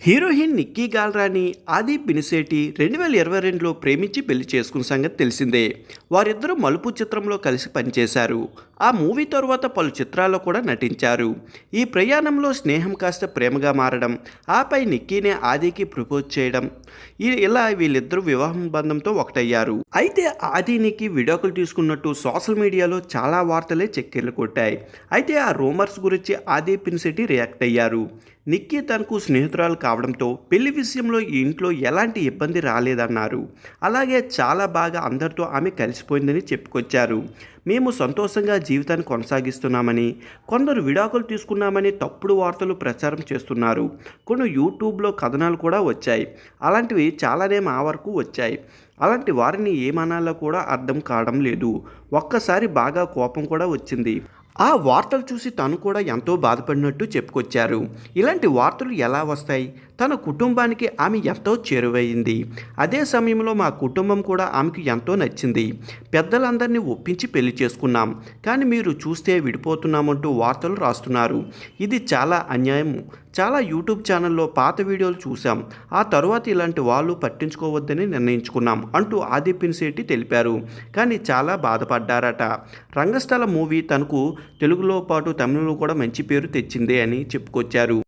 Heroine Nikki గాల్రాని ఆది పినిసేటి 2022లో ప్రేమించి పెళ్లి చేసుకున్న సంగతి తెలిసిందే. వారిద్దరూ మలుపు చిత్రంలో కలిసి పనిచేశారు. ఆ మూవీ తరువాత పలు చిత్రాల్లో కూడా నటించారు. ఈ ప్రయాణంలో స్నేహం కాస్త ప్రేమగా మారడం, ఆపై నిక్కీనే ఆదికి ప్రపోజ్ చేయడం, ఇలా వీళ్ళిద్దరూ వివాహం బంధంతో ఒకటయ్యారు. అయితే ఆది నిక్కీ విడాకులు తీసుకున్నట్టు సోషల్ మీడియాలో చాలా వార్తలే చెక్కెళ్లు కొట్టాయి. అయితే ఆ రూమర్స్ గురించి ఆది పినిసేటి రియాక్ట్ అయ్యారు. నిక్కీ తనకు స్నేహితురాలు కావడంతో పెళ్లి విషయంలో ఈ ఇంట్లో ఎలాంటి ఇబ్బంది రాలేదన్నారు. అలాగే చాలా బాగా అందరితో ఆమె కలిసిపోయిందని చెప్పుకొచ్చారు. మేము సంతోషంగా జీవితాన్ని కొనసాగిస్తున్నామని, కొందరు విడాకులు తీసుకున్నామని తప్పుడు వార్తలు ప్రచారం చేస్తున్నారు. కొన్ని యూట్యూబ్లో కథనాలు కూడా వచ్చాయి. అలాంటివి చాలానే మా వరకు వచ్చాయి. అలాంటి వారిని ఏమనాలో కూడా అర్థం కావడం లేదు. ఒక్కసారి బాగా కోపం కూడా వచ్చింది. ఆ వార్తలు చూసి తను కూడా ఎంతో బాధపడినట్టు చెప్పుకొచ్చారు. ఇలాంటి వార్తలు ఎలా వస్తాయి? తన కుటుంబానికి ఆమె ఎంతో చేరువైంది. అదే సమయంలో మా కుటుంబం కూడా ఆమెకు ఎంతో నచ్చింది. పెద్దలందరినీ ఒప్పించి పెళ్లి చేసుకున్నాం. కానీ మీరు చూస్తే విడిపోతున్నామంటూ వార్తలు రాస్తున్నారు. ఇది చాలా అన్యాయం. చాలా యూట్యూబ్ ఛానల్లో పాత వీడియోలు చూసాం. ఆ తరువాత ఇలాంటి వాళ్ళు పట్టించుకోవద్దని నిర్ణయించుకున్నాం అంటూ ఆది పినిసేటి తెలిపారు. కానీ చాలా బాధపడ్డారట. రంగస్థల మూవీ తనకు తెలుగులో పాటు తమిళంలో కూడా మంచి పేరు తెచ్చింది అని చెప్పుకొచ్చారు.